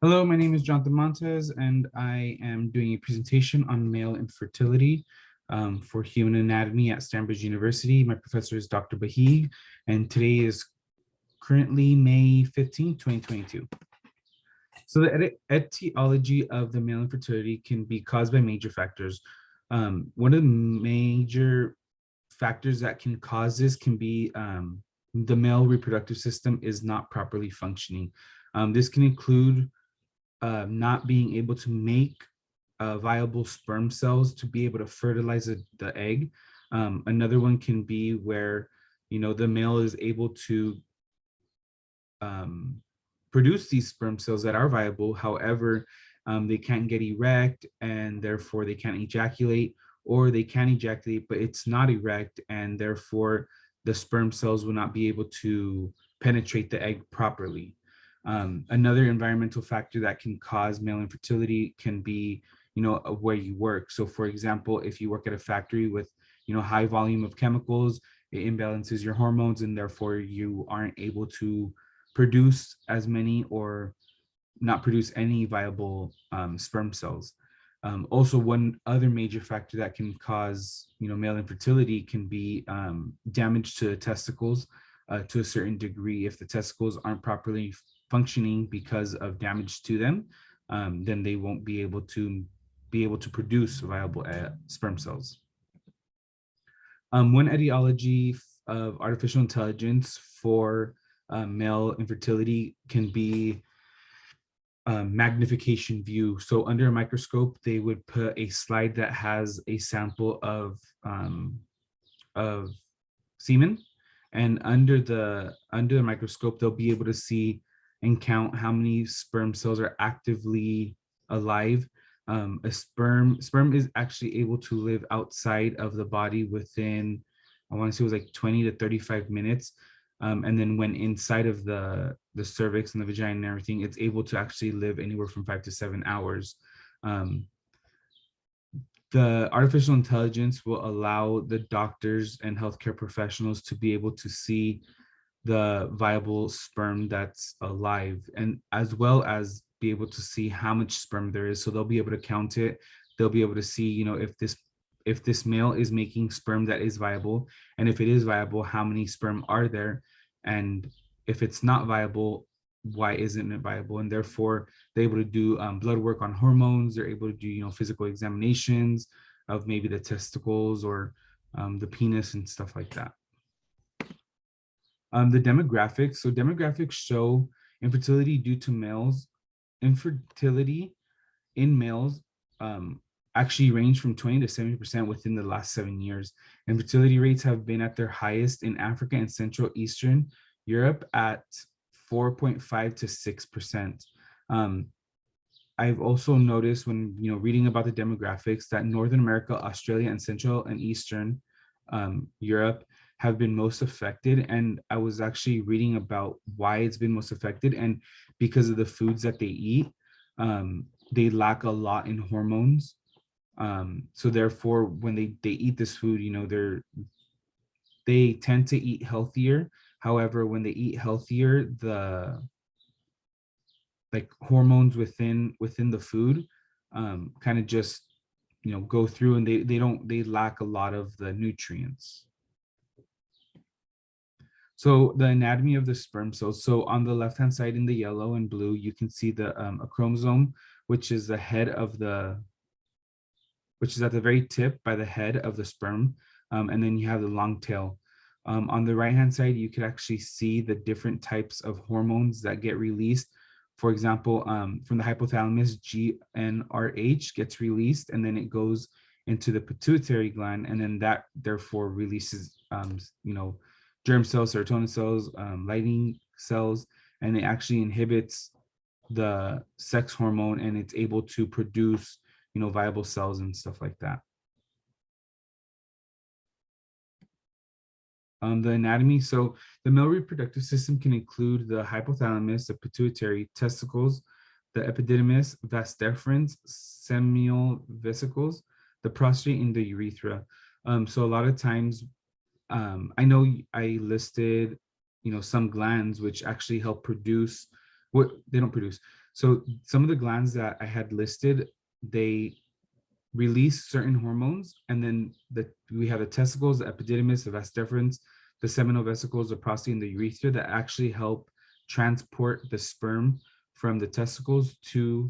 Hello, my name is Jonathan Montes, and I am doing a presentation on male infertility for human anatomy at Stanford University. My professor is Dr. Bahig, and today is currently May 15th, 2022. So the etiology of the male infertility can be caused by major factors. One of the major factors that can cause this can be the male reproductive system is not properly functioning. This can include not being able to make viable sperm cells to be able to fertilize the egg. Another one can be where, the male is able to produce these sperm cells that are viable. However, they can't get erect and therefore they can't ejaculate, or they can ejaculate, but it's not erect and therefore the sperm cells will not be able to penetrate the egg properly. Another environmental factor that can cause male infertility can be, where you work. So for example, if you work at a factory with, high volume of chemicals, it imbalances your hormones and therefore you aren't able to produce as many or not produce any viable sperm cells. Also, one other major factor that can cause, male infertility can be damage to the testicles to a certain degree. If the testicles aren't properly functioning because of damage to them, then they won't be able to produce viable sperm cells. One etiology of artificial intelligence for male infertility can be magnification view. So under a microscope, they would put a slide that has a sample of semen, and under the microscope, they'll be able to see and count how many sperm cells are actively alive. A sperm is actually able to live outside of the body within, I want to say it was like 20 to 35 minutes. And then when inside of the cervix and the vagina and everything, it's able to actually live anywhere from 5 to 7 hours. The artificial intelligence will allow the doctors and healthcare professionals to be able to see the viable sperm that's alive, and as well as be able to see how much sperm there is. So they'll be able to count it. They'll be able to see, if this male is making sperm that is viable, and if it is viable, how many sperm are there, and if it's not viable, why isn't it viable? And therefore they're able to do blood work on hormones. They're able to do, physical examinations of maybe the testicles or the penis and stuff like that. The demographics. So demographics show infertility due to males. Infertility in males actually range from 20 to 70% within the last 7 years. Infertility rates have been at their highest in Africa and Central Eastern Europe at 4.5 to 6%. I've also noticed when reading about the demographics that Northern America, Australia, and Central and Eastern Europe have been most affected. And I was actually reading about why it's been most affected, and because of the foods that they eat, they lack a lot in hormones. So therefore, when they eat this food, they tend to eat healthier. However, when they eat healthier, the hormones within the food kind of just go through, and they lack a lot of the nutrients. So the anatomy of the sperm cells. So on the left-hand side in the yellow and blue, you can see a chromosome, which is the head of which is at the very tip by the head of the sperm. And then you have the long tail. On the right-hand side, you could actually see the different types of hormones that get released. For example, from the hypothalamus, GnRH gets released, and then it goes into the pituitary gland, and then that therefore releases, germ cells, serotonin cells, Leydig cells, and it actually inhibits the sex hormone, and it's able to produce, viable cells and stuff like that. The anatomy. So the male reproductive system can include the hypothalamus, the pituitary, testicles, the epididymis, vas deferens, seminal vesicles, the prostate, and the urethra. So a lot of times, I know I listed, some glands which actually help produce what they don't produce. So some of the glands that I had listed, they release certain hormones, and then we have the testicles, the epididymis, the vas deferens, the seminal vesicles, the prostate, and the urethra that actually help transport the sperm from the testicles to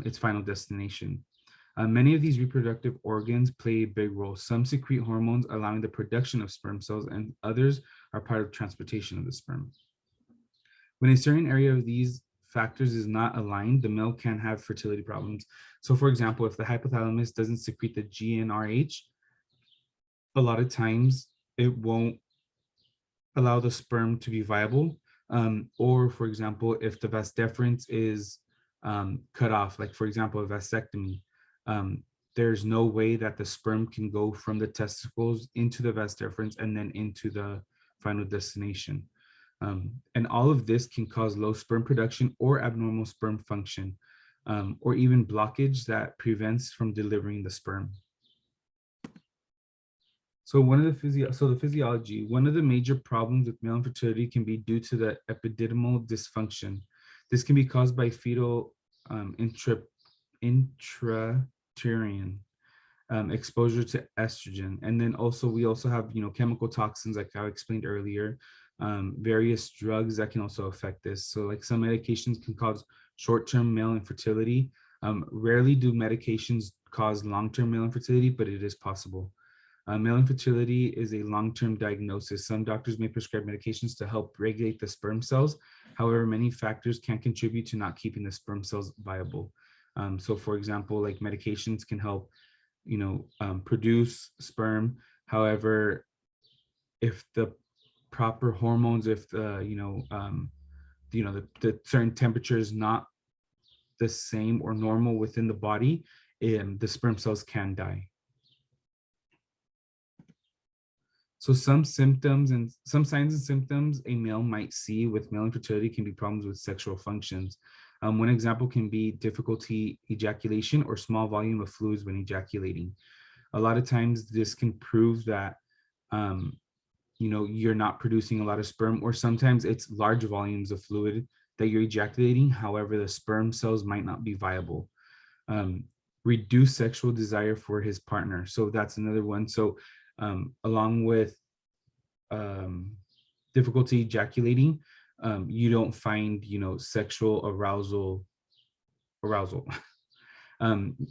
its final destination. Many of these reproductive organs play a big role. Some secrete hormones allowing the production of sperm cells, and others are part of transportation of the sperm. When a certain area of these factors is not aligned, the male can have fertility problems. So, for example, if the hypothalamus doesn't secrete the GnRH, a lot of times it won't allow the sperm to be viable. Or, for example, if the vas deferens is cut off, like, for example, a vasectomy, there's no way that the sperm can go from the testicles into the vas deferens and then into the final destination. And all of this can cause low sperm production or abnormal sperm function, or even blockage that prevents from delivering the sperm. So the physiology, one of the major problems with male infertility can be due to the epididymal dysfunction. This can be caused by fetal intrauterine exposure to estrogen. And then also we also have, chemical toxins, like I explained earlier, various drugs that can also affect this. So like some medications can cause short-term male infertility. Rarely do medications cause long-term male infertility, but it is possible. Male infertility is a long-term diagnosis. Some doctors may prescribe medications to help regulate the sperm cells. However, many factors can contribute to not keeping the sperm cells viable. So for example, like medications can help, produce sperm. However, if the proper hormones, if the certain temperature is not the same or normal within the body, the sperm cells can die. So some symptoms and some signs and symptoms a male might see with male infertility can be problems with sexual functions. One example can be difficulty ejaculation or small volume of fluids when ejaculating. A lot of times this can prove that you're not producing a lot of sperm, or sometimes it's large volumes of fluid that you're ejaculating. However, the sperm cells might not be viable. Reduce sexual desire for his partner. So that's another one. So along with difficulty ejaculating, you don't find, sexual arousal.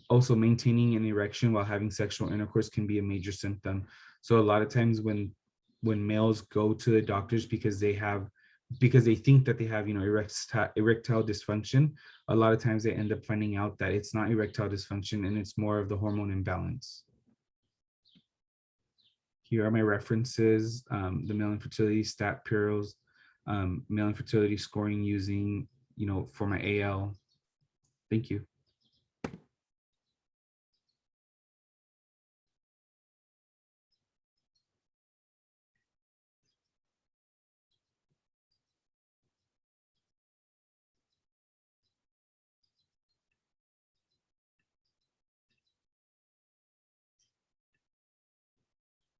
Also, maintaining an erection while having sexual intercourse can be a major symptom. So a lot of times when males go to the doctors because they think that they have, erectile dysfunction, a lot of times they end up finding out that it's not erectile dysfunction and it's more of the hormone imbalance. Here are my references: the male infertility stat bureaus, male infertility scoring using, for my AL. Thank you.